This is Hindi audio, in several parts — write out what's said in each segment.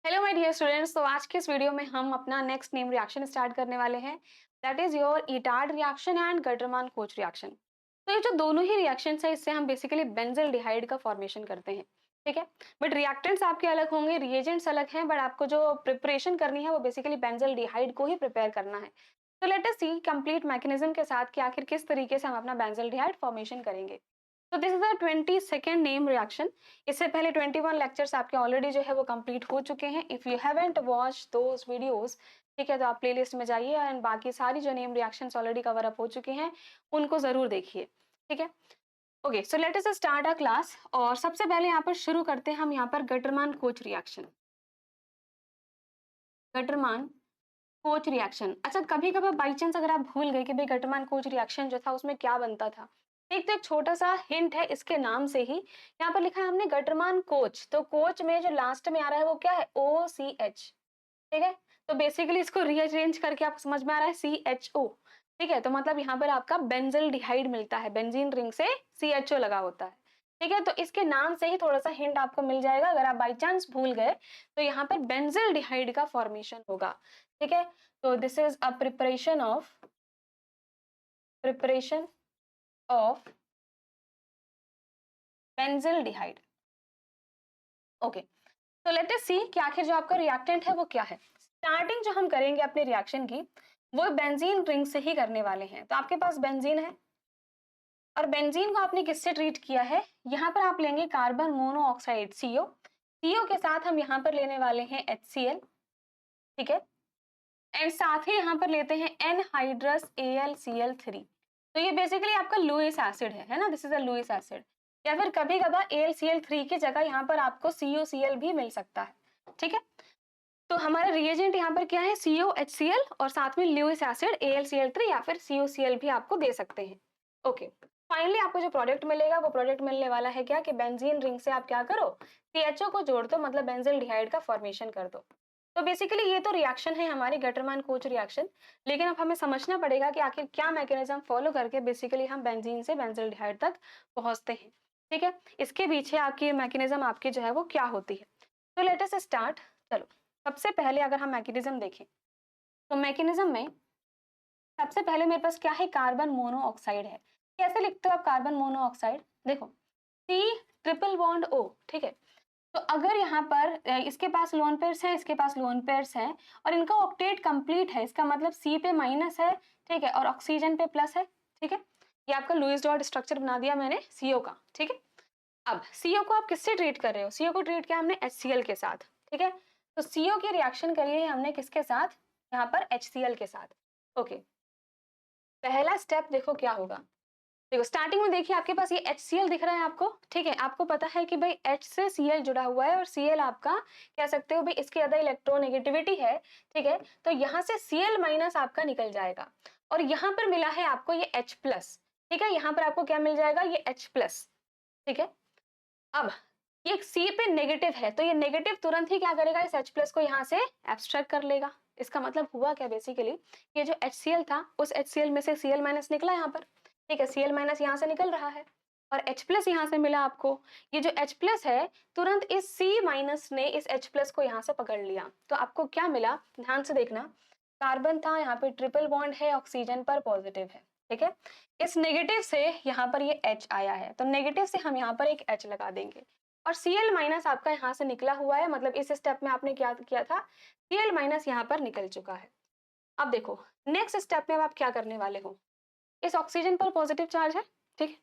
Hello my dear students. तो आज के इस वीडियो में हम अपना नेक्स्ट नेम रिएक्शन स्टार्ट करने वाले हैं। That is your Etard reaction and Gattermann Koch reaction. तो ये जो दोनों ही रिएक्शंस है इससे हम बेसिकली बेंजल डिहाइड का फॉर्मेशन करते हैं। ठीक है, बट रिएक्टेंट्स आपके अलग होंगे, रिएजेंट्स अलग हैं, बट आपको जो प्रिपरेशन करनी है वो बेसिकली बेंजल डिहाइड को ही प्रिपेयर करना है। तो लेट अस सी कंप्लीट मैकेनिज्म के साथ कि आखिर किस तरीके से हम अपना बेंजल डिहाइड फॉर्मेशन करेंगे। तो this is the 22nd name reaction. इससे पहले 21 लेक्चर्स आपके ऑलरेडी जो है वो कंप्लीट हो चुके हैं। If you haven't watch those videos, ठीक है, तो आप प्लेलिस्ट में जाइए एंड बाकी सारी जो name reactions already cover up हो चुके हैं उनको जरूर देखिए। ठीक है, okay, so let us start a class. और सबसे पहले यहाँ पर शुरू करते हैं हम यहाँ पर Gattermann Koch reaction. Gattermann Koch reaction. अच्छा, कभी कभी बाई चांस अगर आप भूल गए कि भाई गटरमान कोच रिएक्शन जो था उसमें क्या बनता था, एक तो एक छोटा सा हिंट है इसके नाम से ही। यहाँ पर लिखा है हमने गटरमान कोच, तो कोच में जो लास्ट में आ रहा है वो क्या है, OCH। ठीक है, तो बेसिकली इसको रीअरेंज करके आपको समझ में आ रहा है CHO। ठीक है, तो मतलब यहाँ पर आपका बेंजल डिहाइड मिलता है, बेंजीन रिंग से CHO लगा होता है। ठीक है, तो इसके नाम से ही थोड़ा सा हिंट आपको मिल जाएगा अगर आप बाई चांस भूल गए तो यहाँ पर बेंजल डिहाइड का फॉर्मेशन होगा। ठीक है, तो this is a preparation of benzaldehyde. Okay, तो लेट अस सी कि आखिर जो आपका रिएक्टेंट है वो क्या है। स्टार्टिंग जो हम करेंगे अपने रिएक्शन की वो बेंजीन रिंग से ही करने वाले हैं। तो आपके पास बेंजीन है और बेंजीन को आपने किससे ट्रीट किया है, यहाँ पर आप लेंगे कार्बन मोनोऑक्साइड CO के साथ हम यहाँ पर लेने वाले हैं HCl। ठीक है, एंड साथ ही यहाँ पर लेते हैं एनहाइड्रस AlCl3। तो ये बेसिकली आपका लुइस एसिड है ना, this is a Lewis acid. या फिर कभी कभार AlCl3 की जगह यहाँ पर आपको CuCl भी मिल सकता है। ठीक है, तो हमारा रिएजेंट यहाँ पर क्या है, COHCl और साथ में लुइस एसिड AlCl3 या फिर CuCl भी आपको दे सकते हैं। ओके, फाइनली आपको जो प्रोडक्ट मिलेगा वो प्रोडक्ट मिलने वाला है क्या कि बेंजीन रिंग से आप क्या करो, CHO को जोड़ दो, मतलब बेंजिल डिहाइड का फॉर्मेशन कर दो। तो बेसिकली ये तो रिएक्शन है हमारी गटरमान कोच रिएक्शन। लेकिन अब हमें समझना पड़ेगा कि आखिर क्या मैकेनिज्म फॉलो करके बेसिकली हम बेंजीन से बेंजिल डिहाइड तक पहुंचते हैं। ठीक है, इसके पीछे आपकी मैकेनिज्म आपकी जो है वो क्या होती है। तो लेट अस स्टार्ट। चलो, सबसे पहले अगर हम मैकेनिज्म देखें तो मैकेनिज्म में सबसे पहले मेरे पास क्या है, कार्बन मोनोऑक्साइड है। कैसे लिखते हो आप कार्बन मोनोऑक्साइड, देखो C ट्रिपल बॉन्ड O। ठीक है, तो अगर यहाँ पर इसके पास लोन पेयर्स हैं, इसके पास लोन पेयर्स हैं और इनका ऑक्टेट कंप्लीट है, इसका मतलब C पे माइनस है, ठीक है, और ऑक्सीजन पे प्लस है। ठीक है, ये आपका लुईस डॉट स्ट्रक्चर बना दिया मैंने CO का। ठीक है, अब CO को आप किससे ट्रीट कर रहे हो, CO को ट्रीट किया हमने HCl के साथ। ठीक है, तो CO की रिएक्शन करी है हमने किसके साथ, यहाँ पर HCl के साथ। ओके, पहला स्टेप देखो क्या होगा। देखो स्टार्टिंग में देखिए आपके पास ये HCl दिख रहा है आपको। ठीक है, आपको पता है कि भाई H से Cl जुड़ा हुआ है और Cl आपका कह सकते हो भाई इसकी ज्यादा इलेक्ट्रोनेगेटिविटी है। ठीक है, तो यहाँ से Cl माइनस आपका निकल जाएगा और यहाँ पर मिला है आपको ये H प्लस। ठीक है, यहाँ पर आपको क्या मिल जाएगा, ये H प्लस। ठीक है, अब ये C पे नेगेटिव है तो ये नेगेटिव तुरंत ही क्या करेगा, इस H प्लस को यहाँ से एब्स्ट्रैक्ट कर लेगा। इसका मतलब हुआ क्या, बेसिकली ये जो HCl था उस HCl में से Cl माइनस निकला यहाँ पर। ठीक है, Cl माइनस यहाँ से निकल रहा है और H प्लस यहाँ से मिला आपको। ये जो H प्लस है तुरंत इस C माइनस ने इस H प्लस को यहाँ से पकड़ लिया, तो आपको क्या मिला, ध्यान से देखना। कार्बन था, यहाँ पे ट्रिपल बॉन्ड है, ऑक्सीजन पर पॉजिटिव है। ठीक है, इस नेगेटिव से यहाँ पर ये H आया है तो नेगेटिव से हम यहाँ पर एक H लगा देंगे और Cl माइनस आपका यहाँ से निकला हुआ है, मतलब इस स्टेप में आपने क्या किया था, Cl माइनस यहाँ पर निकल चुका है। अब देखो नेक्स्ट स्टेप में अब आप क्या करने वाले हो, इस ऑक्सीजन पर पॉजिटिव चार्ज है। ठीक है,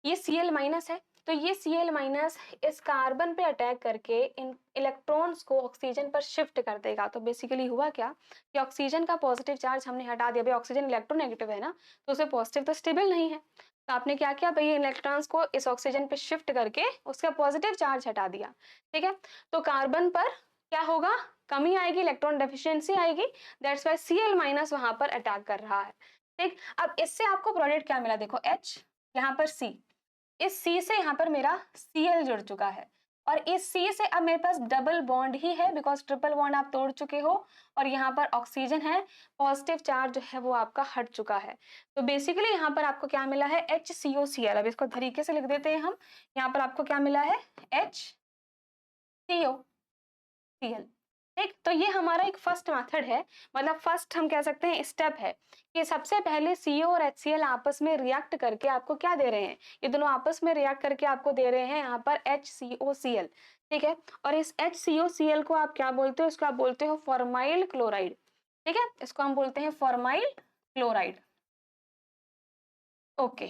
ये Cl माइनस है तो ये Cl माइनस इस कार्बन पे अटैक करके इन इलेक्ट्रॉन्स को ऑक्सीजन पर शिफ्ट कर देगा। तो बेसिकली हुआ क्या कि ऑक्सीजन का पॉजिटिव चार्ज हमने हटा दिया। भाई ऑक्सीजन इलेक्ट्रोनेगेटिव है ना, तो उसे पॉजिटिव तो स्टेबल नहीं है, तो आपने क्या किया भाई इलेक्ट्रॉन्स को इस ऑक्सीजन पे शिफ्ट करके उसका पॉजिटिव चार्ज हटा दिया। ठीक है, तो कार्बन पर क्या होगा, कमी आएगी, इलेक्ट्रॉन डेफिशिएंसी आएगी, दैट्स व्हाई Cl माइनस वहां पर अटैक कर रहा है। ठीक, अब इससे आपको प्रोडक्ट क्या मिला, देखो H, यहाँ पर C, इस C से यहाँ पर मेरा Cl जुड़ चुका है और इस C से अब मेरे पास डबल बॉन्ड ही है बिकॉज ट्रिपल बॉन्ड आप तोड़ चुके हो और यहाँ पर ऑक्सीजन है, पॉजिटिव चार्ज जो है वो आपका हट चुका है। तो बेसिकली यहाँ पर आपको क्या मिला है, HCOCl। अब इसको तरीके से लिख देते हैं हम, यहाँ पर आपको क्या मिला है, HCO। Cl। ठीक, तो ये हमारा एक फर्स्ट मेथड है, मतलब फर्स्ट हम कह सकते हैं स्टेप है कि सबसे पहले CO और HCl आपस में रिएक्ट करके आपको क्या दे रहे हैं, ये दोनों आपस में रिएक्ट करके आपको दे रहे हैं यहाँ पर HCOCl। ठीक है, और इस HCOCl को आप क्या बोलते हो, इसको आप बोलते हो फॉर्माइल क्लोराइड। ठीक है, इसको हम बोलते हैं फॉर्माइल क्लोराइड। ओके,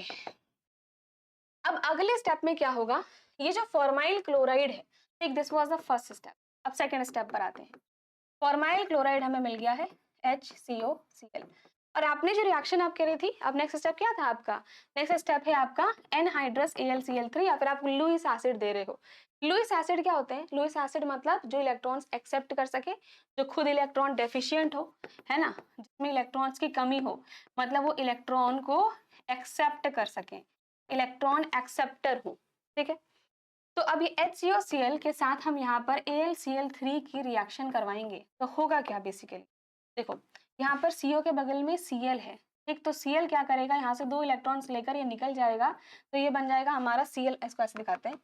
अब अगले स्टेप में क्या होगा, ये जो फॉर्माइल क्लोराइड है, ठीक, this was the first step. अब सेकंड स्टेप पर आते हैं। फॉर्माइल क्लोराइड हमें मिल गया है HCOCl, और आपने जो रिएक्शन आप करी थी, अब नेक्स्ट स्टेप क्या था आपका, नेक्स्ट स्टेप है आपका एनहाइड्रस AlCl3, या फिर आप लुईस एसिड दे रहे हो। लुईस एसिड क्या होते हैं, लुईस एसिड मतलब जो इलेक्ट्रॉन्स एक्सेप्ट कर सके, जो खुद इलेक्ट्रॉन डेफिशिएंट हो, है ना, जिसमें इलेक्ट्रॉन्स की कमी हो, मतलब वो इलेक्ट्रॉन को एक्सेप्ट कर सके, इलेक्ट्रॉन एक्सेप्टर हो। ठीक है, तो अब ये HCOCl के साथ हम यहाँ पर AlCl3 की रिएक्शन करवाएंगे, तो होगा क्या बेसिकली, देखो यहाँ पर CO के बगल में Cl है। ठीक, तो Cl क्या करेगा, यहाँ से 2 इलेक्ट्रॉन्स लेकर ये निकल जाएगा, तो ये बन जाएगा हमारा Cl, इसको ऐसे दिखाते हैं।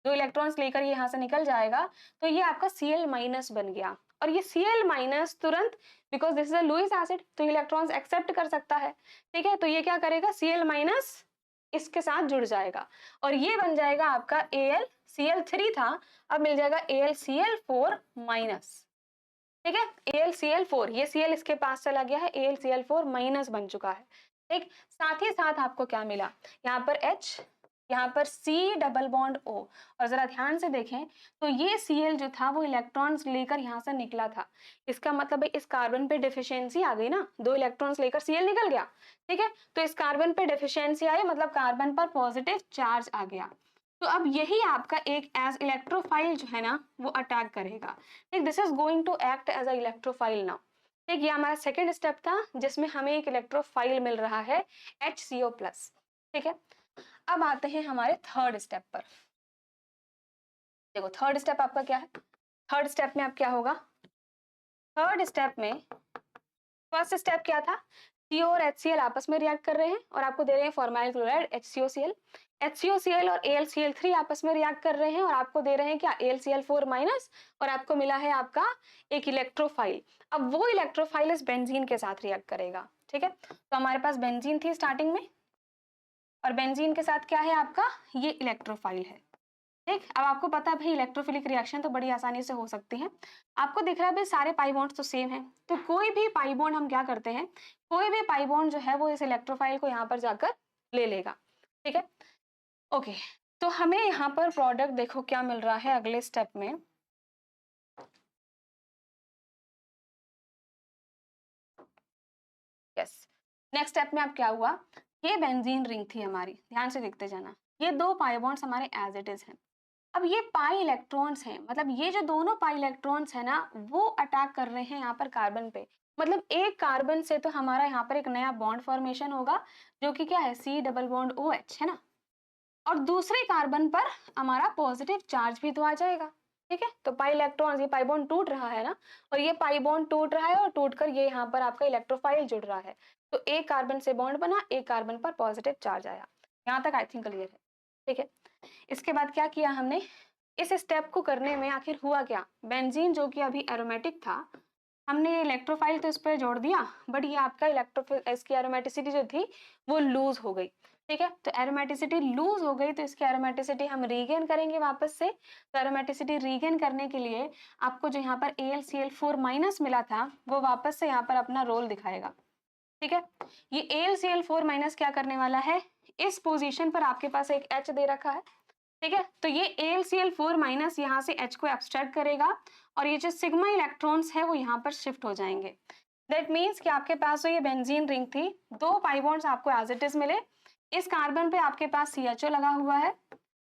2 इलेक्ट्रॉन्स लेकर ये यहाँ से निकल जाएगा, तो ये आपका Cl माइनस बन गया, और ये Cl माइनस तुरंत, because this is a Lewis acid, तो इलेक्ट्रॉन्स एक्सेप्ट कर सकता है। ठीक है, तो ये क्या करेगा, Cl माइनस इसके साथ जुड़ जाएगा, और ये बन जाएगा आपका AlCl3 था, अब मिल जाएगा AlCl4 माइनस। ठीक है, AlCl4, ये Cl इसके पास चला गया है, AlCl4 माइनस बन चुका है। ठीक, साथ ही साथ आपको क्या मिला, यहाँ पर H, यहाँ पर C डबल बॉन्ड O, और जरा ध्यान से देखें तो ये Cl जो था वो इलेक्ट्रॉन्स लेकर यहाँ से निकला था, इसका मतलब है इस कार्बन पे डेफिशिएंसी आ गई ना, 2 इलेक्ट्रॉन्स लेकर Cl निकल गया। ठीक है, तो इस कार्बन पे डेफिशिएंसी आई, मतलब कार्बन पर पॉजिटिव चार्ज आ गया, तो अब यही आपका एक एज इलेक्ट्रोफाइल जो है ना वो अटैक करेगा। ठीक, this is going to act as a electrophile now. ठीक, ये हमारा सेकेंड स्टेप था जिसमें हमें एक इलेक्ट्रोफाइल मिल रहा है HCO प्लस। ठीक है, अब आते हैं हमारे थर्ड स्टेप पर। देखो थर्ड स्टेप आपका क्या है, थर्ड स्टेप में अब क्या होगा, थर्ड स्टेप में फर्स्ट स्टेप क्या था, CO और HCl आपस में रिएक्ट कर रहे हैं और आपको दे रहे हैं फॉर्माइल क्लोराइड HCOCl। HCOCl और AlCl3 आपस में रिएक्ट कर रहे हैं और आपको दे रहे हैं क्या, AlCl4 माइनस, और आपको मिला है आपका एक इलेक्ट्रोफाइल। अब वो इलेक्ट्रोफाइल इस बेंजीन के साथ रिएक्ट करेगा। ठीक है, तो हमारे पास बेंजीन थी स्टार्टिंग में, और बेंजीन के साथ क्या है आपका, ये इलेक्ट्रोफाइल है। ठीक, अब आपको पता है भाई इलेक्ट्रोफिलिक रिएक्शन तो बड़ी आसानी से हो सकती है। आपको दिख रहा है भाई सारे पाई बॉन्ड्स तो सेम है, तो कोई भी पाई बॉन्ड हम क्या करते हैं, कोई भी पाई बॉन्ड जो है वो इस इलेक्ट्रोफाइल को यहाँ पर जाकर ले लेगा। ठीक है, ओके, तो हमें यहाँ पर प्रोडक्ट देखो क्या मिल रहा है अगले स्टेप में। यस, नेक्स्ट स्टेप में अब क्या हुआ, ये बेंजीन रिंग थी हमारी, ध्यान से देखते जाना, ये 2 पाई बॉन्ड्स हमारे एज इट इज हैं। अब ये पाई इलेक्ट्रॉन्स हैं, मतलब ये जो दोनों पाई इलेक्ट्रॉन्स है ना वो अटैक कर रहे हैं यहाँ पर कार्बन पे, मतलब एक कार्बन से तो हमारा यहाँ पर एक नया बॉन्ड फॉर्मेशन होगा जो कि क्या है, C डबल बॉन्ड OH है ना, और दूसरे कार्बन पर हमारा पॉजिटिव चार्ज भी तो आ जाएगा। ठीक है, तो पाई इलेक्ट्रॉन्स, ये पाई बॉन्ड टूट रहा है ना, और ये पाई बॉन्ड टूट रहा है और टूटकर ये यहाँ पर आपका इलेक्ट्रोफाइल जुड़ रहा है, तो एक कार्बन से बॉन्ड बना, एक कार्बन पर पॉजिटिव चार्ज आया। यहाँ तक आई थिंक क्लियर है। ठीक है, इसके बाद क्या किया हमने, इस स्टेप को करने में आखिर हुआ क्या, बेंजीन जो कि अभी एरोमेटिक था, हमने इलेक्ट्रोफाइल तो इस पर जोड़ दिया, बट ये आपका इसकी एरोमेटिसिटी जो थी वो लूज हो गई। ठीक है, तो एरोमेटिसिटी लूज हो गई, तो इसकी एरोमेटिसिटी हम रीगेन करेंगे वापस से, तो एरोमेटिसिटी रीगेन करने के लिए आपको जो यहाँ पर AlCl4 माइनस मिला था वो वापस से यहाँ पर अपना रोल दिखाएगा। ठीक है, ये AlCl4 माइनस क्या करने वाला है, इस पोजीशन पर आपके पास एक H दे रखा है। ठीक है, तो ये AlCl4 माइनस यहाँ से H को एब्स्ट्रैक्ट करेगा, और ये जो सिग्मा इलेक्ट्रॉन्स है वो यहाँ पर शिफ्ट हो जाएंगे। दैट मीन्स कि आपके पास जो ये बेंजीन रिंग थी, 2 पाई बॉन्ड्स आपको एज इट इज मिले, इस कार्बन पे आपके पास CHO लगा हुआ है,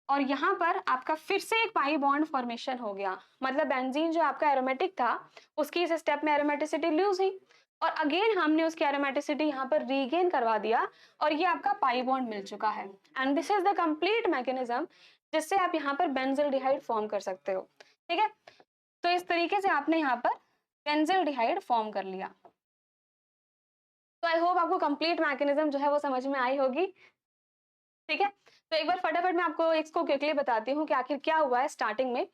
और यहाँ पर आपका फिर से एक पाई बॉन्ड फॉर्मेशन हो गया, मतलब बेंजीन जो आपका एरोमेटिक था उसकी इस स्टेप में एरोमेटिसिटी लूज हुई, और अगेन हमने उसकी एरोमेटिसिटी यहाँ पर रीगेन करवा दिया, और ये आपका पाई बॉन्ड मिल चुका है। And this is the complete mechanism जिससे आप यहाँ पर बेंजल्डिहाइड फॉर्म कर सकते हो। ठीक है, तो इस तरीके से आपने यहाँ पर बेंजल्डिहाइड फॉर्म कर लिया। तो आई होप आपको कंप्लीट मैकेनिज्म जो है वो समझ में आई होगी। ठीक है, तो एक बार फटाफट मैं आपको इसको क्विकली बताती हूँ कि आखिर क्या हुआ है स्टार्टिंग में।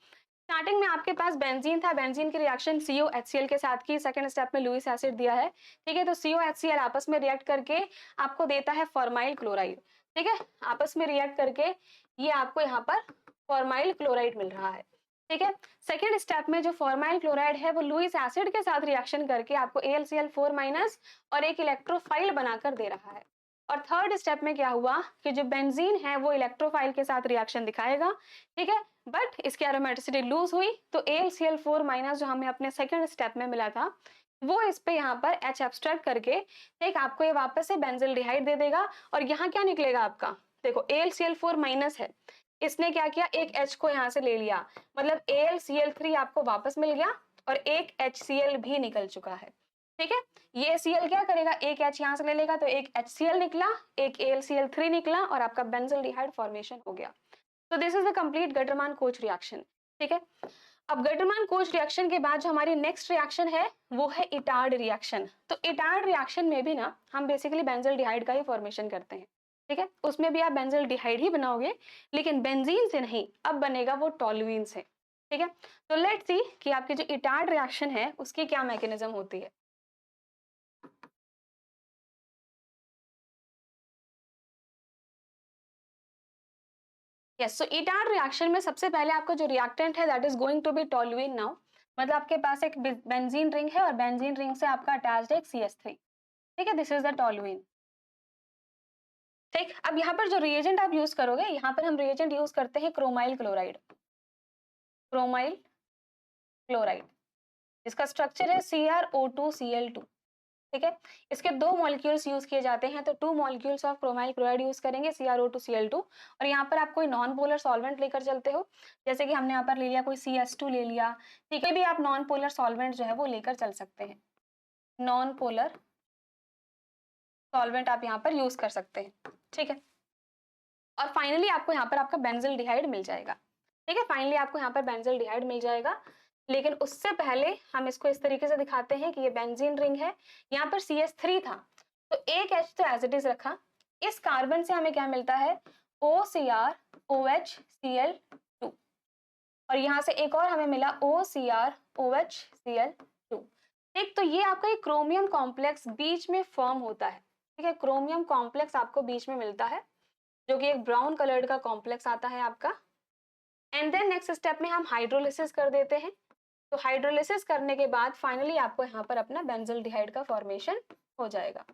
स्टार्टिंग में आपके पास बेंजीन था, बेंजीन की रिएक्शन COHCl के साथ की, सेकंड स्टेप में लुइस एसिड दिया है, ठीक है। तो COHCl आपस में रिएक्ट करके आपको देता है फॉर्माइल क्लोराइड, ठीक है। आपस में रिएक्ट करके ये आपको यहाँ पर फॉर्माइल क्लोराइड मिल रहा है, ठीक है। सेकेंड स्टेप में जो फॉर्माइल क्लोराइड है वो लुइस एसिड के साथ रिएक्शन करके आपको AlCl4- और एक इलेक्ट्रोफाइल बनाकर दे रहा है। और थर्ड स्टेप में क्या हुआ कि जो बेंजीन है वो इलेक्ट्रोफाइल के साथ रिएक्शन दिखाएगा, ठीक है। बट इसकी एरोमेटिसिटी लूज हुई तो AlCl4- जो हमें अपने सेकंड स्टेप में मिला था वो इस पे यहाँ पर H एब्स्ट्रैक्ट करके ठीक आपको ये वापस से बेंजिल्डिहाइड दे देगा। और यहाँ क्या निकलेगा आपका, देखो AlCl4- है, इसने क्या किया, एक H को यहाँ से ले लिया, मतलब AlCl3 आपको वापस मिल गया और एक HCl भी निकल चुका है, ठीक है। ये Cl क्या करेगा, एक H यहाँ से ले लेगा तो एक HCl निकला, एक AlCl3 निकला और आपका बेंजिल्डिहाइड फॉर्मेशन हो गया। तो this is the complete Gattermann Koch reaction, ठीक है। अब गटरमान कोच रिएक्शन के बाद जो हमारी नेक्स्ट रिएक्शन है वो है इटार्ड रिएक्शन। तो इटार्ड रिएक्शन में भी ना हम बेसिकली बेंजिल्डिहाइड का ही फॉर्मेशन करते हैं, ठीक है। उसमें भी आप बेंजिल्डिहाइड ही बनाओगे लेकिन बेंजीन से नहीं, अब बनेगा वो टॉलुइन से, ठीक है। तो लेट्स सी कि आपकी जो इटार्ड रिएक्शन है उसकी क्या मैकेनिज्म होती है। यस, सो इटार्ड रिएक्शन में सबसे पहले आपका जो रिएक्टेंट है that is going to be toluene now. मतलब आपके पास एक बेंजीन रिंग है और बेंजीन रिंग से आपका अटैच्ड है एक CH3, ठीक है। दिस इज द टॉलुइन, ठीक। अब यहाँ पर जो रिएजेंट आप यूज करोगे, यहाँ पर हम रिएजेंट यूज करते हैं क्रोमाइल क्लोराइड, क्रोमाइल क्लोराइड। इसका स्ट्रक्चर है CrO2Cl2, ठीक है। इसके दो मॉलिक्यूल्स यूज किए जाते हैं, तो 2 molecules of chromyl chloride use करेंगे CrO2Cl2। और यहाँ पर आप कोई नॉन पोलर सॉल्वेंट लेकर चलते हो, जैसे कि हमने यहाँ पर ले लिया कोई CH2 ले लिया, ठीक है। भी आप नॉन पोलर सॉल्वेंट जो है वो लेकर चल सकते हैं, नॉन पोलर सॉल्वेंट आप यहाँ पर यूज कर सकते हैं, ठीक है। और फाइनली आपको यहाँ पर आपका बेंजिल्डिहाइड मिल जाएगा, ठीक है। फाइनली आपको यहाँ पर बेंजिल्डिहाइड मिल जाएगा। लेकिन उससे पहले हम इसको इस तरीके से दिखाते हैं कि ये बेंजीन रिंग है, यहाँ पर CH3 था तो एक H तो एज इट इज रखा, इस कार्बन से हमें क्या मिलता है OCrOHCl2 और यहाँ से एक और हमें मिला OCrOHCl2, ठीक। तो ये आपका एक क्रोमियम कॉम्प्लेक्स बीच में फॉर्म होता है, ठीक है। क्रोमियम कॉम्प्लेक्स आपको बीच में मिलता है जो कि एक ब्राउन कलर्ड का कॉम्प्लेक्स आता है आपका। एंड देन नेक्स्ट स्टेप में हम हाइड्रोलिसिस कर देते हैं। तो हाइड्रोलिसिस करने के बाद फाइनली आपको यहाँ पर अपना बेंजिल्डिहाइड का फॉर्मेशन हो जाएगा,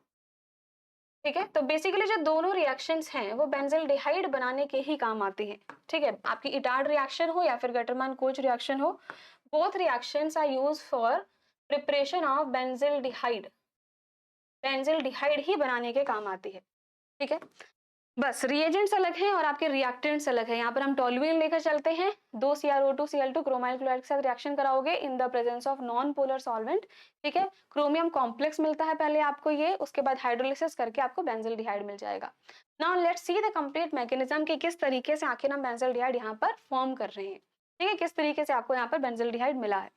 ठीक है। तो बेसिकली जो दोनों रिएक्शंस हैं वो बेंजिल्डिहाइड बनाने के ही काम आती हैं, ठीक है। आपकी इटार्ड रिएक्शन हो या फिर गटरमान कोच रिएक्शन हो, both reactions are used for preparation of benzaldehyde, benzaldehyde ही बनाने के काम आती है, ठीक है। बस रिएजेंट्स अलग हैं और आपके रिएक्टेंट्स अलग है। यहाँ पर हम टॉलुइन लेकर चलते हैं, 2 CrO2Cl2 क्रोमाइल क्लोराइड के साथ रिएक्शन कराओगे in the presence of non polar solvent, ठीक है। क्रोमियम कॉम्प्लेक्स मिलता है पहले आपको ये, उसके बाद हाइड्रोलिसिस करके आपको बेंजिल्डिहाइड मिल जाएगा। Now let's see the complete mechanism कि किस तरीके से आखिर हम बेंजिल्डिहाइड यहाँ पर फॉर्म कर रहे हैं, ठीक है। किस तरीके से आपको यहाँ पर बेंजिल्डिहाइड मिला है।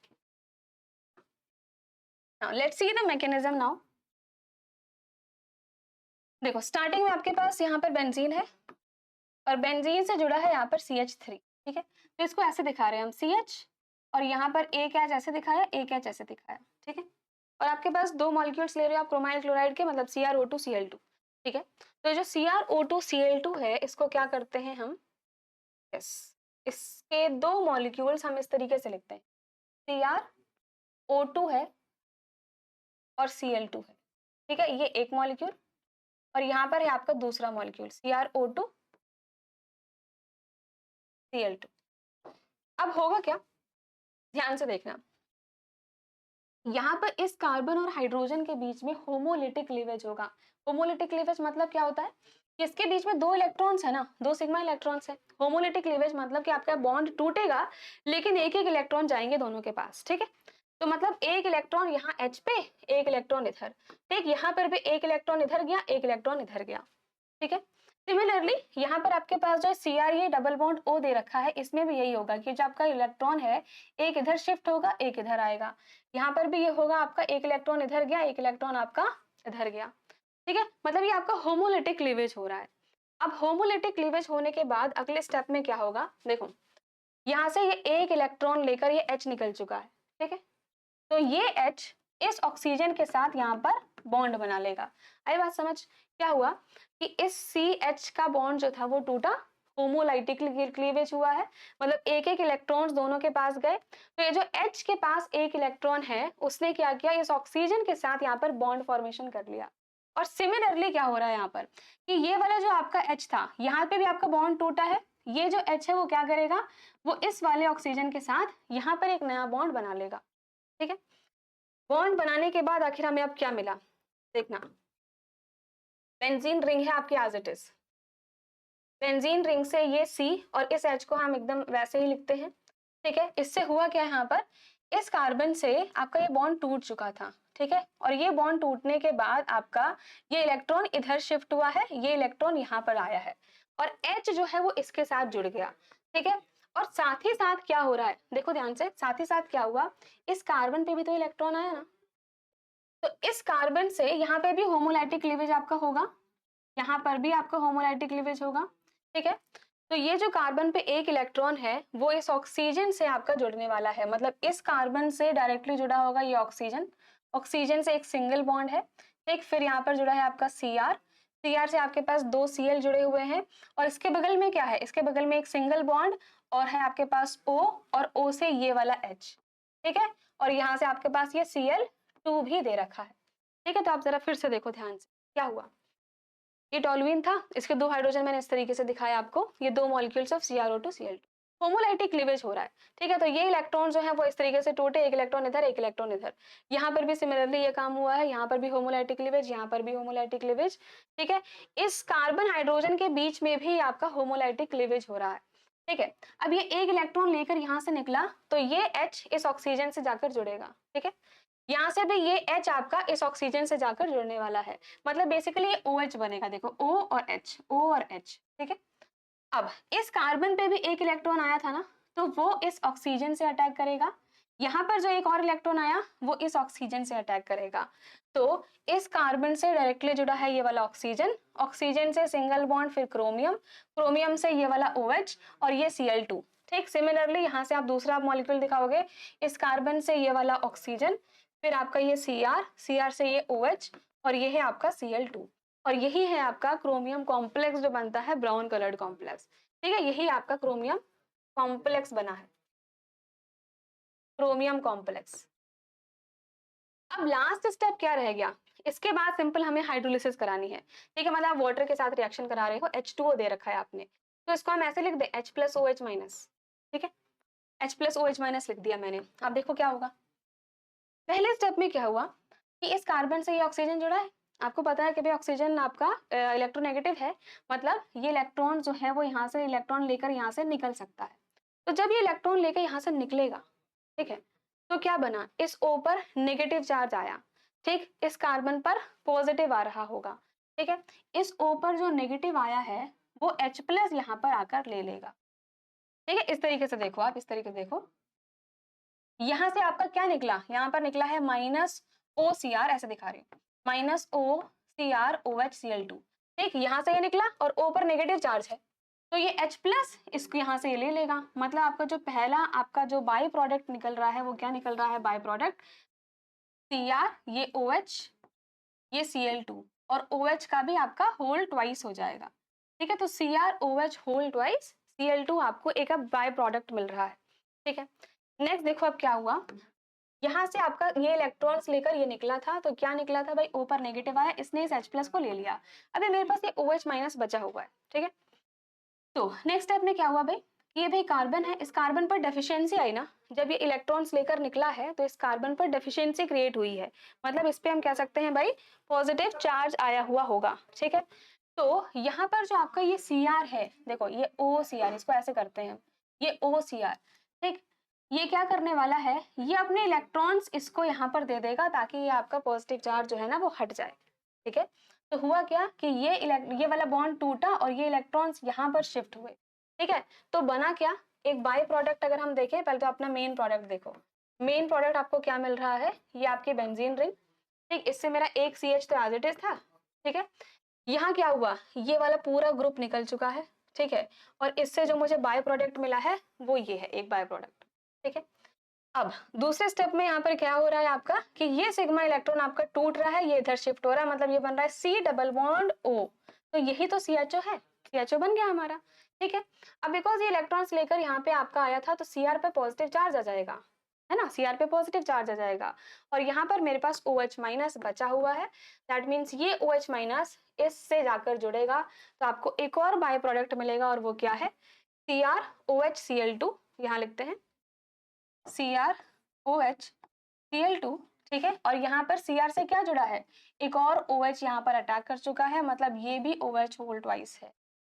Now let's see the mechanism now. देखो स्टार्टिंग में आपके पास यहाँ पर बेंजीन है और बेंजीन से जुड़ा है यहाँ पर CH3, ठीक है। तो इसको ऐसे दिखा रहे हैं हम CH और यहाँ पर एक H ऐसे दिखाया, एक H ऐसे दिखाया, ठीक है। और आपके पास दो मॉलिक्यूल्स ले रहे हो आप क्रोमाइल क्लोराइड के, मतलब CrO2Cl2, ठीक है। तो जो CrO2Cl2 है इसको क्या करते हैं हम, यस, इसके दो मॉलिक्यूल्स हम इस तरीके से लिखते हैं, CrO2 है और Cl2 है, ठीक है। ये एक मॉलिक्यूल और यहाँ पर है आपका दूसरा मॉलिक्यूल CrO2Cl2। अब होगा क्या, ध्यान से देखना, यहाँ पर इस कार्बन और हाइड्रोजन के बीच में होमोलिटिक क्लीवेज होगा। होमोलिटिक क्लीवेज मतलब क्या होता है कि इसके बीच में दो इलेक्ट्रॉन्स है ना, दो सिग्मा इलेक्ट्रॉन्स है। होमोलिटिक क्लीवेज मतलब कि आपका बॉन्ड टूटेगा लेकिन एक एक इलेक्ट्रॉन जाएंगे दोनों के पास, ठीक है। तो मतलब एक इलेक्ट्रॉन यहाँ H पे, एक इलेक्ट्रॉन इधर, ठीक। यहाँ पर भी एक इलेक्ट्रॉन इधर गया, एक इलेक्ट्रॉन इधर गया, ठीक है। सिमिलरली यहाँ पर आपके पास जो CRE डबल बॉन्ड O दे रखा है, इसमें भी यही होगा कि जो आपका इलेक्ट्रॉन है एक इधर शिफ्ट होगा, एक इधर आएगा। यहाँ पर भी ये होगा आपका एक इलेक्ट्रॉन इधर गया, एक इलेक्ट्रॉन आपका इधर गया, ठीक है। मतलब ये आपका होमोलिटिक क्लीवेज हो रहा है। अब होमोलिटिक क्लीवेज होने के बाद अगले स्टेप में क्या होगा, देखो यहाँ से ये एक इलेक्ट्रॉन लेकर ये H निकल चुका है, ठीक है। तो ये H इस ऑक्सीजन के साथ यहाँ पर बॉन्ड बना लेगा। आई बात समझ? क्या हुआ कि इस CH का बॉन्ड जो था वो टूटा, होमोलाइटिक क्लीवेज हुआ है, मतलब एक एक इलेक्ट्रॉन्स दोनों के पास गए। तो ये जो H के पास एक इलेक्ट्रॉन है उसने क्या किया, इस ऑक्सीजन के साथ यहाँ पर बॉन्ड फॉर्मेशन कर लिया। और सिमिलरली क्या हो रहा है यहाँ पर कि ये वाला जो आपका H था यहाँ पे भी आपका बॉन्ड टूटा है, ये जो H है वो क्या करेगा, वो इस वाले ऑक्सीजन के साथ यहाँ पर एक नया बॉन्ड बना लेगा, ठीक है। बॉन्ड बनाने के बाद आखिर हमें अब क्या मिला, देखना, बेंजीन रिंग है आपकी as it is. Benzene ring से ये C और इस H को हम एकदम वैसे ही लिखते हैं, ठीक है। इससे हुआ क्या यहाँ पर, इस कार्बन से आपका ये बॉन्ड टूट चुका था, ठीक है। और ये बॉन्ड टूटने के बाद आपका ये इलेक्ट्रॉन इधर शिफ्ट हुआ है, ये इलेक्ट्रॉन यहाँ पर आया है और H जो है वो इसके साथ जुड़ गया, ठीक है। और साथ ही साथ क्या हो रहा है, देखो ध्यान से, साथ ही साथ क्या हुआ, इस कार्बन पे भी तो इलेक्ट्रॉन आया ना, तो इस कार्बन से यहाँ पे भी होमोलाइटिक क्लीवेज आपका होगा, यहाँ पर भी आपका होमोलाइटिक क्लीवेज होगा, ठीक है। तो ये जो कार्बन पे एक इलेक्ट्रॉन है वो इस ऑक्सीजन से आपका जुड़ने वाला है, मतलब इस कार्बन से डायरेक्टली जुड़ा होगा ये ऑक्सीजन, ऑक्सीजन से एक सिंगल बॉन्ड है, ठीक। फिर यहाँ पर जुड़ा है आपका Cr, Cr से आपके पास 2 Cl जुड़े हुए हैं और इसके बगल में क्या है, इसके बगल में एक सिंगल बॉन्ड और है आपके पास O और O से ये वाला H, ठीक है। और यहाँ से आपके पास ये Cl2 भी दे रखा है, ठीक है। तो आप जरा फिर से देखो ध्यान से, क्या हुआ, ये टोल्यूइन था, इसके 2 हाइड्रोजन मैंने इस तरीके से दिखाया आपको, ये 2 molecules of CrO2 Cl2, homolytic cleavage हो रहा है, ठीक है। तो ये इलेक्ट्रॉन जो है वो इस तरीके से टूटे, एक इलेक्ट्रॉन इधर एक इलेक्ट्रॉन इधर, यहाँ पर भी सिमिलरली ये काम हुआ है, यहाँ पर भी होमोलाइटिक क्लीवेज, यहाँ पर भी होमोलाइटिक क्लीवेज, ठीक है। इस कार्बन हाइड्रोजन के बीच में भी आपका होमोलाइटिक क्लीवेज हो रहा है, ठीक है। अब ये एक इलेक्ट्रॉन लेकर यहाँ से निकला तो ये H इस ऑक्सीजन से जाकर जुड़ेगा, ठीक है। यहाँ से भी ये H आपका इस ऑक्सीजन से जाकर जुड़ने वाला है, मतलब बेसिकली ये OH बनेगा, देखो O और H, O और H, ठीक है। अब इस कार्बन पे भी एक इलेक्ट्रॉन आया था ना, तो वो इस ऑक्सीजन से अटैक करेगा, यहाँ पर जो एक और इलेक्ट्रॉन आया वो इस ऑक्सीजन से अटैक करेगा। तो इस कार्बन से डायरेक्टली जुड़ा है ये वाला ऑक्सीजन, ऑक्सीजन से सिंगल बॉन्ड, फिर क्रोमियम, क्रोमियम से ये वाला OH और ये Cl2, ठीक। सिमिलरली यहाँ से आप दूसरा मॉलिक्यूल दिखाओगे, इस कार्बन से ये वाला ऑक्सीजन, फिर आपका ये Cr, Cr से ये OH और ये है आपका Cl2 और यही है आपका क्रोमियम कॉम्प्लेक्स जो बनता है, ब्राउन कलर्ड कॉम्प्लेक्स, ठीक है। यही आपका क्रोमियम कॉम्प्लेक्स बना है, क्रोमियम कॉम्प्लेक्स। अब लास्ट स्टेप क्या रह गया, इसके बाद सिंपल हमें हाइड्रोलिसिस करानी है, ठीक है। मतलब आप वाटर के साथ रिएक्शन करा रहे हो, H2O दे रखा है आपने, तो इसको हम ऐसे लिख दे H+OH-, ठीक है। H+OH- लिख दिया मैंने। अब देखो क्या होगा, पहले स्टेप में क्या हुआ कि इस कार्बन से ये ऑक्सीजन जुड़ा है, आपको पता है कि भाई ऑक्सीजन आपका इलेक्ट्रोनेगेटिव है, मतलब ये इलेक्ट्रॉन जो है वो यहाँ से इलेक्ट्रॉन लेकर यहाँ से निकल सकता है। तो जब ये इलेक्ट्रॉन लेकर यहाँ से निकलेगा, ठीक है, तो क्या बना, इस O पर नेगेटिव चार्ज आया, ठीक, इस कार्बन पर पॉजिटिव आ रहा होगा, ठीक है। इस O पर जो नेगेटिव आया है वो H+ यहाँ पर आकर ले लेगा, ठीक है। इस तरीके से देखो, आप इस तरीके से देखो, यहाँ से आपका क्या निकला, यहाँ पर निकला है -OCr, ऐसे दिखा रही हूँ, -OCrOHCl2, ठीक। यहाँ से ये निकला और O पर नेगेटिव चार्ज है, तो ये H+ इसको यहाँ से ये ले लेगा, मतलब आपका जो पहला आपका जो बाई प्रोडक्ट निकल रहा है वो क्या निकल रहा है, बाई प्रोडक्ट Cr, ये OH, ये Cl2 और OH का भी आपका होल ट्वाइस हो जाएगा, ठीक है। तो CrOH होल ट्वाइस, Cl2 आपको एक अब बाई प्रोडक्ट मिल रहा है, ठीक है। नेक्स्ट देखो अब क्या हुआ, यहाँ से आपका ये इलेक्ट्रॉन्स लेकर ये निकला था, तो क्या निकला था भाई, O पर नेगेटिव आया, इसने इस H+ को ले लिया, अभी मेरे पास ये OH- बचा हुआ है, ठीक है। तो नेक्स्ट स्टेप में क्या हुआ भाई, ये भाई कार्बन है, इस कार्बन पर डेफिशिएंसी आई ना, जब ये इलेक्ट्रॉन्स लेकर निकला है तो इस कार्बन पर डेफिशिएंसी क्रिएट हुई है, मतलब इस पे हम कह सकते हैं भाई पॉजिटिव चार्ज आया हुआ होगा, ठीक है। तो यहाँ पर जो आपका ये Cr है, देखो ये OCr, इसको ऐसे करते हैं, ये OCr, ठीक, ये क्या करने वाला है, ये अपने इलेक्ट्रॉन्स इसको यहाँ पर दे देगा ताकि ये आपका पॉजिटिव चार्ज जो है ना वो हट जाए, ठीक है। तो हुआ क्या कि ये वाला बॉन्ड टूटा और ये इलेक्ट्रॉन्स यहाँ पर शिफ्ट हुए, ठीक है। तो बना क्या, एक बाई प्रोडक्ट अगर हम देखें, पहले तो अपना मेन प्रोडक्ट देखो, मेन प्रोडक्ट आपको क्या मिल रहा है, ये आपकी बेंजीन रिंग, ठीक। इससे मेरा एक CH तो एज इट इज था, ठीक है। यहाँ क्या हुआ, ये वाला पूरा ग्रुप निकल चुका है, ठीक है, और इससे जो मुझे बाय प्रोडक्ट मिला है वो ये है, एक बाय प्रोडक्ट। ठीक है, अब दूसरे स्टेप में यहाँ पर क्या हो रहा है आपका कि ये सिग्मा इलेक्ट्रॉन आपका टूट रहा है, ये इधर शिफ्ट हो रहा है, मतलब ये बन रहा है सी डबल बॉन्ड ओ, तो यही तो CHO है, CHO बन गया हमारा। ठीक है, अब बिकॉज ये इलेक्ट्रॉन्स लेकर यहाँ पे आपका आया था तो Cr पे पॉजिटिव चार्ज आ जाएगा, है ना, Cr पे पॉजिटिव चार्ज आ जाएगा, और यहाँ पर मेरे पास OH माइनस बचा हुआ है, दैट मीन्स ये OH माइनस इससे जाकर जुड़ेगा तो आपको एक और बाय प्रोडक्ट मिलेगा, और वो क्या है, CrOHCl2, यहाँ लिखते हैं CrOHCl2। ठीक है, और यहाँ पर Cr से क्या जुड़ा है, एक और OH यहाँ पर अटैक कर चुका है, मतलब ये भी OH होल ट्वाइस है।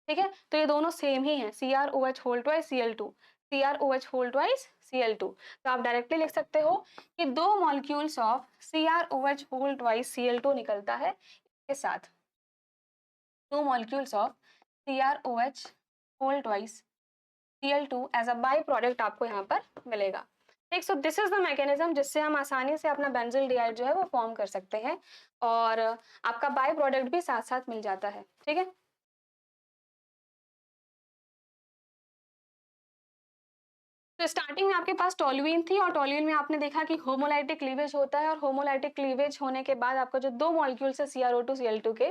ठीक है, तो ये दोनों सेम ही है, CrOH whole twice Cl2, CrOH whole twice Cl2। तो आप डायरेक्टली लिख सकते हो कि 2 molecules of CrOH whole twice Cl2 निकलता है इसके साथ, 2 molecules of CrOH whole twice Cl2 as a byproduct आपको यहाँ पर मिलेगा। ठीक, so this is the mechanism जिससे हम आसानी से अपना बेंजिल डिहाइड जो है वो फॉर्म कर सकते हैं, और आपका बाई प्रोडक्ट भी साथ साथ मिल जाता है। ठीक है, तो स्टार्टिंग में आपके पास टोल्यूइन थी, और टोल्यूइन में आपने देखा कि होमोलाइटिक क्लीवेज होता है, और होमोलाइटिक क्लीवेज होने के बाद आपका जो 2 मॉलिक्यूल्स है CrO2 Cl2 के,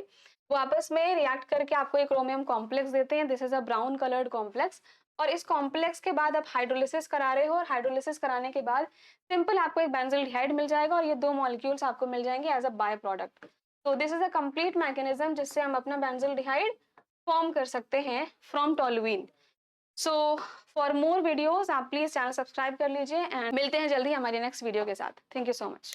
वो आपस में रिएक्ट करके आपको एक क्रोमियम कॉम्प्लेक्स देते हैं, this is a brown coloured complex, और इस कॉम्प्लेक्स के बाद आप हाइड्रोलिसिस करा रहे हो, और हाइड्रोलिसिस कराने के बाद सिंपल आपको एक बेंजिल डिहाइड मिल जाएगा, और ये 2 मॉलिक्यूल्स आपको मिल जाएंगे एज अ बाय प्रोडक्ट। तो this is a complete mechanism जिससे हम अपना बेंजिल डिहाइड फॉर्म कर सकते हैं from toluene. So for more videos आप प्लीज चैनल सब्सक्राइब कर लीजिए, एंड मिलते हैं जल्दी हमारी नेक्स्ट वीडियो के साथ। Thank you so much.